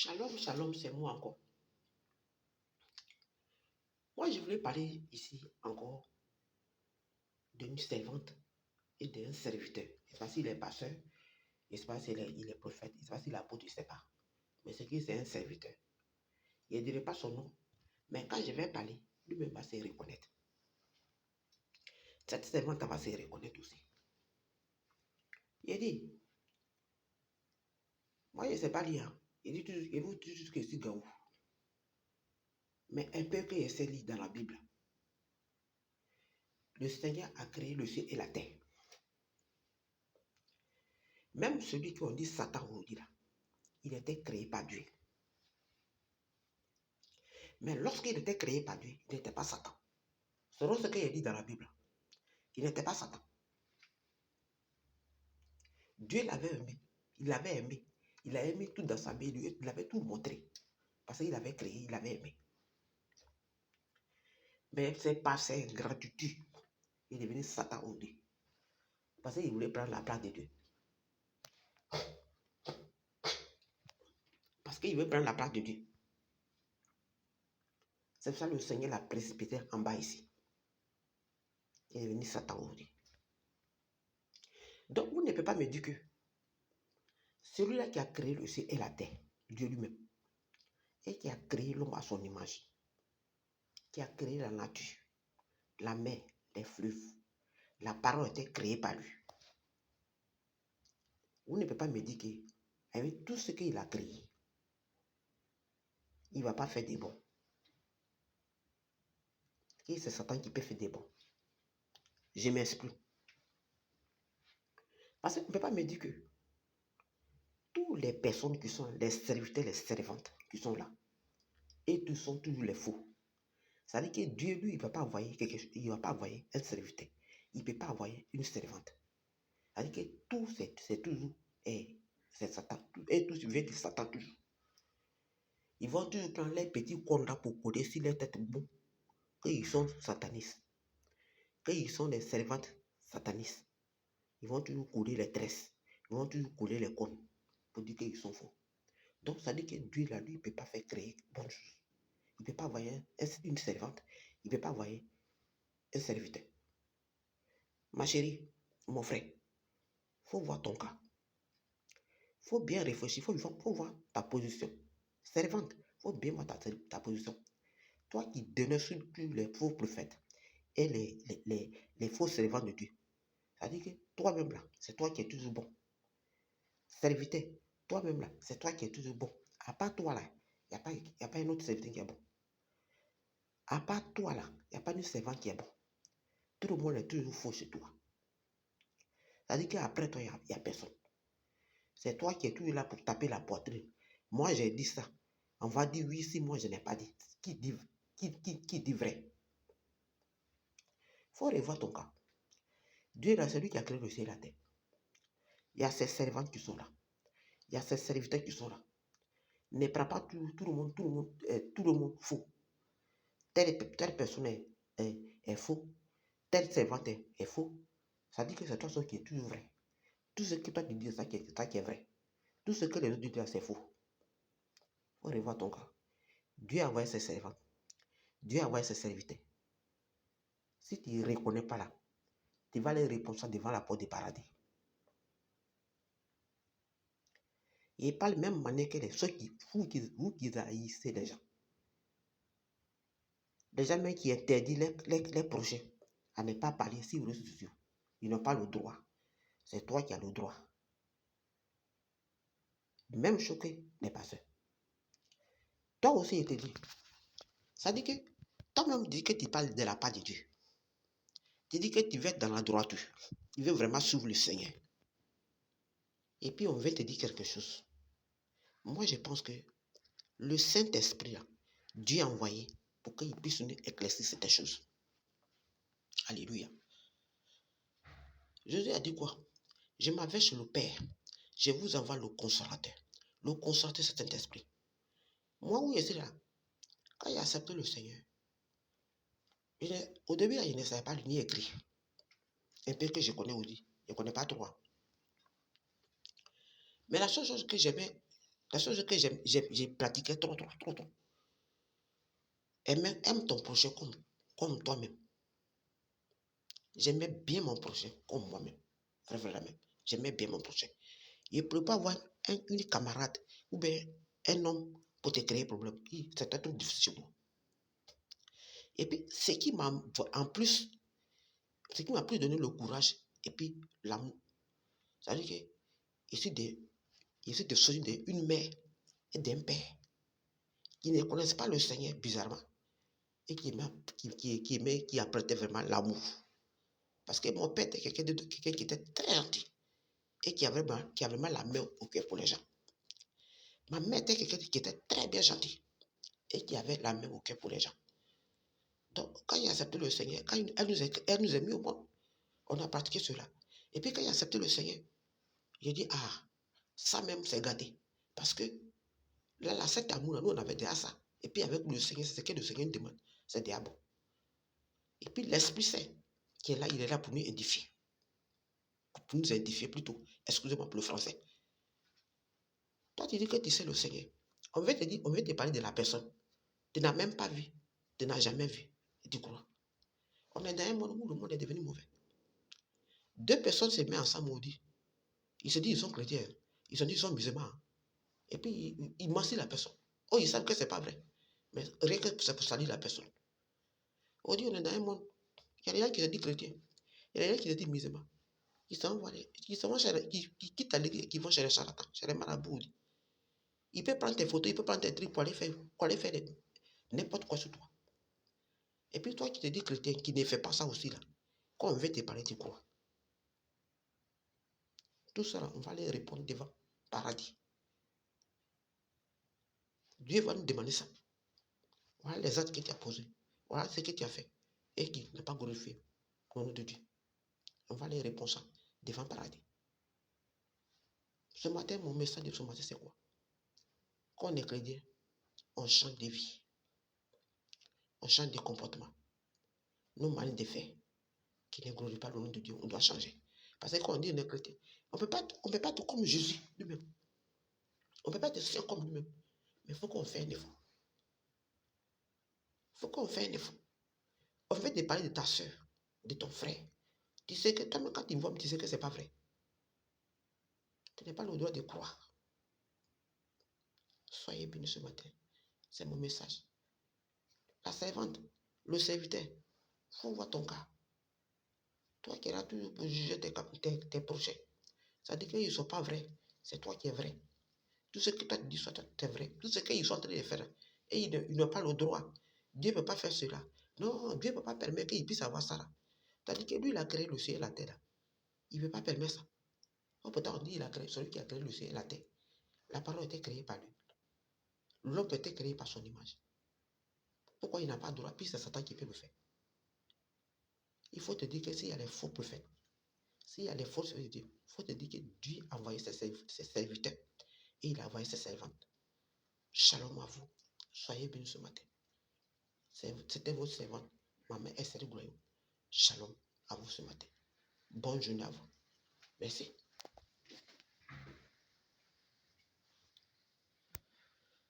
Shalom, shalom, c'est moi encore. Moi, je voulais parler ici encore d'une servante et d'un serviteur. Je ne sais pas s'il est pasteur, je ne sais pas s'il est prophète, je ne sais pas s'il est apôtre, je ne sais pas. Mais c'est que c'est un serviteur. Je ne dirai pas son nom, mais quand je vais parler, lui-même va se reconnaître. Cette servante va se reconnaître aussi. Il dit, moi je ne sais pas lire. Il dit toujours que c'est Gaou. Mais un peu que je sais lire dans la Bible. Le Seigneur a créé le ciel et la terre. Même celui qu'on dit Satan aujourd'hui là, il était créé par Dieu. Mais lorsqu'il était créé par Dieu, il n'était pas Satan. Selon ce qu'il est dit dans la Bible, il n'était pas Satan. Dieu l'avait aimé. Il l'avait aimé. Il a aimé tout dans sa vie. Il avait tout montré. Parce qu'il avait créé, il avait aimé. Mais c'est par sa ingratitude. Il est devenu Satan au Dieu. Parce qu'il voulait prendre la place de Dieu. Parce qu'il veut prendre la place de Dieu. C'est pour ça que le Seigneur l'a précipité en bas ici. Il est devenu Satan au Dieu. Donc, vous ne pouvez pas me dire que celui-là qui a créé le ciel et la terre, Dieu lui-même, et qui a créé l'homme à son image, qui a créé la nature, la mer, les fleuves, la parole était créée par lui. Vous ne pouvez pas me dire qu'avec tout ce qu'il a créé, il ne va pas faire des bons. Et c'est Satan qui peut faire des bons. Je m'explique. Parce qu'on ne peut pas me dire que toutes les personnes qui sont les serviteurs, les servantes qui sont là, et tous sont toujours les faux. Ça veut dire que Dieu, lui, il ne va pas envoyer quelque chose, il ne va pas envoyer un serviteur. Il ne peut pas envoyer une servante. Ça veut dire que tout, c'est toujours, c'est Satan. Et tout vient de Satan toujours. Ils vont toujours prendre les petits contrats pour coder sur les têtes bons. Qu'ils sont satanistes. Qu'ils sont des servantes satanistes. Ils vont toujours couler les tresses. Ils vont toujours couler les cônes. Pour dire qu'ils sont faux. Donc ça dit que Dieu, là, lui, il ne peut pas faire créer bonne chose. Il ne peut pas envoyer une servante. Il ne peut pas envoyer un serviteur. Ma chérie, mon frère, il faut voir ton cas. Il faut bien réfléchir. Il faut voir ta position. Servante, il faut bien voir ta position. Toi qui dénonces tous les faux prophètes et les faux servants de Dieu. Ça dit que toi-même là, c'est toi qui es toujours bon. Serviteur, toi-même là, c'est toi qui es toujours bon. À part toi là, il n'y a pas un autre serviteur qui est bon. À part toi là, il n'y a pas de servant qui est bon. Tout le monde est toujours faux chez toi. Ça dit qu'après toi, il n'y a personne. C'est toi qui es toujours là pour taper la poitrine. Moi, j'ai dit ça. On va dire oui si moi je n'ai pas dit. Qui dit vrai? Il faut revoir ton cas. Dieu est celui qui a créé le ciel et la terre. Il y a ses servantes qui sont là. Il y a ses serviteurs qui sont là. Ne prends pas tout le monde faux. Telle personne est faux. Telle servante est faux. Ça dit que c'est toi seul qui est toujours vrai. Tout ce que toi tu dis, c'est ça qui est vrai. Tout ce que les autres disent, c'est faux. Il faut revoir ton cas. Dieu a envoyé ses servants. Dieu a envoyé ses serviteurs. Si tu ne reconnais pas là, tu vas les répondre ça devant la porte du paradis. Et il parle même manière que ceux vous qui haïssez les gens. Les gens même qui interdisent les projets à ne pas parler sur les réseaux sociaux. Ils n'ont pas le droit. C'est toi qui as le droit. Même choqué les pasteurs. Toi aussi, il te dit. Ça dit que toi-même dis que tu parles de la part de Dieu. Tu dis que tu veux être dans la droiture. Tu veux vraiment suivre le Seigneur. Et puis on veut te dire quelque chose. Moi, je pense que le Saint-Esprit, Dieu a envoyé pour qu'il puisse nous éclaircir cette chose. Alléluia. Jésus a dit quoi? Je m'en vais chez le Père. Je vous envoie le consolateur. Le consolateur, c'est Saint-Esprit. Moi, où je suis là, quand j'ai accepté le Seigneur, au début, je ne savais pas ni écrire. Un peu que je connais aussi. Je ne connais pas trop. Mais la seule chose que j'aimais La chose que j'ai pratiqué trop. Aime ton prochain comme toi-même. J'aimais bien mon prochain comme moi-même. Vraiment. J'aimais bien mon prochain. Il ne peut pas avoir une camarade ou bien un homme pour te créer problème. C'est un truc difficile. Et puis, ce qui m'a plus donné le courage et puis l'amour, c'est-à-dire que je suis de d'une mère et d'un père qui ne connaissent pas le Seigneur bizarrement et qui apprêtait vraiment l'amour. Parce que mon père était quelqu'un qui était très gentil et qui a vraiment la main au cœur pour les gens. Ma mère était quelqu'un qui était très bien gentil et qui avait la main au cœur pour les gens. Donc, quand il a accepté le Seigneur, quand elle nous a mis au monde, on a pratiqué cela. Et puis, quand il a accepté le Seigneur, j'ai dit, ça même, c'est gâté. Parce que là, cet amour, nous, on avait déjà ça. Et puis, avec le Seigneur, c'est ce que le Seigneur demande. C'est des bon. Et puis, l'Esprit Saint, qui est là, il est là pour nous édifier. Pour nous édifier plutôt. Excusez-moi pour le français. Toi, tu dis que tu sais le Seigneur. On veut te parler de la personne. Tu n'as même pas vu. Tu n'as jamais vu. Et tu crois. On est dans un monde où le monde est devenu mauvais. Deux personnes se mettent ensemble maudits. Ils se disent qu'ils sont chrétiens. Ils se disent qu'ils sont musulmans. Et puis, ils mentent la personne. Oh, ils savent que ce n'est pas vrai. Mais rien que c'est pour salir la personne. On dit on est dans un monde. Il y a des gens qui se disent chrétiens. Il y a des gens qui se disent musulmans. Ils quittent l'église, qui vont chez les charlatans, chez les marabouts. Il peut prendre tes photos, il peut prendre tes trucs pour aller faire n'importe quoi sur toi. Et puis toi qui te dis chrétien, qui ne fait pas ça aussi là, quand on veut te parler, tu crois. Tout ça, on va les répondre devant paradis. Dieu va nous demander ça. Voilà les actes que tu as posés. Voilà ce que tu as fait. Et qui n'a pas glorifié au nom de Dieu. On va les répondre ça devant paradis. Ce matin, mon message de ce matin, c'est quoi? Quand on est chrétien, on change de vie. On change de comportement. Nos manières de faire qui ne glorifient pas le nom de Dieu, on doit changer. Parce que quand on dit on est chrétien, on ne peut pas être comme Jésus lui-même. On ne peut pas être saint comme lui-même. Mais il faut qu'on fasse un effort. Il faut qu'on fasse un effort. On veut te parler de ta soeur, de ton frère. Tu sais que toi-même, quand tu vois, tu sais que ce n'est pas vrai. Tu n'as pas le droit de croire. Soyez bénis ce matin. C'est mon message. La servante, le serviteur, il faut voir ton cas. Toi qui es là toujours pour juger tes prochains. Ça dit qu'ils ne sont pas vrais. C'est toi qui es vrai. Tout ce que toi tu dis, soit c'est vrai. Tout ce qu'ils sont en train de faire. Et ils n'ont pas le droit. Dieu ne peut pas faire cela. Non, Dieu ne peut pas permettre qu'ils puissent avoir ça là. C'est-à-dire que lui, il a créé le ciel et la terre. Il ne peut pas permettre ça. Pourtant, on dit qu'il a créé, celui qui a créé le ciel et la terre. La parole a été créée par lui. L'homme a été créé par son image. Pourquoi il n'a pas le droit? Puis c'est Satan qui peut le faire. Il faut te dire que s'il y a les faux prophètes, s'il y a les faux serviteurs de Dieu, il faut te dire que Dieu a envoyé ses serviteurs et il a envoyé ses servantes. Shalom à vous. Soyez bénis ce matin. C'était votre servante, Maman Esther Gloyou. Shalom à vous ce matin. Bonne journée à vous. Merci.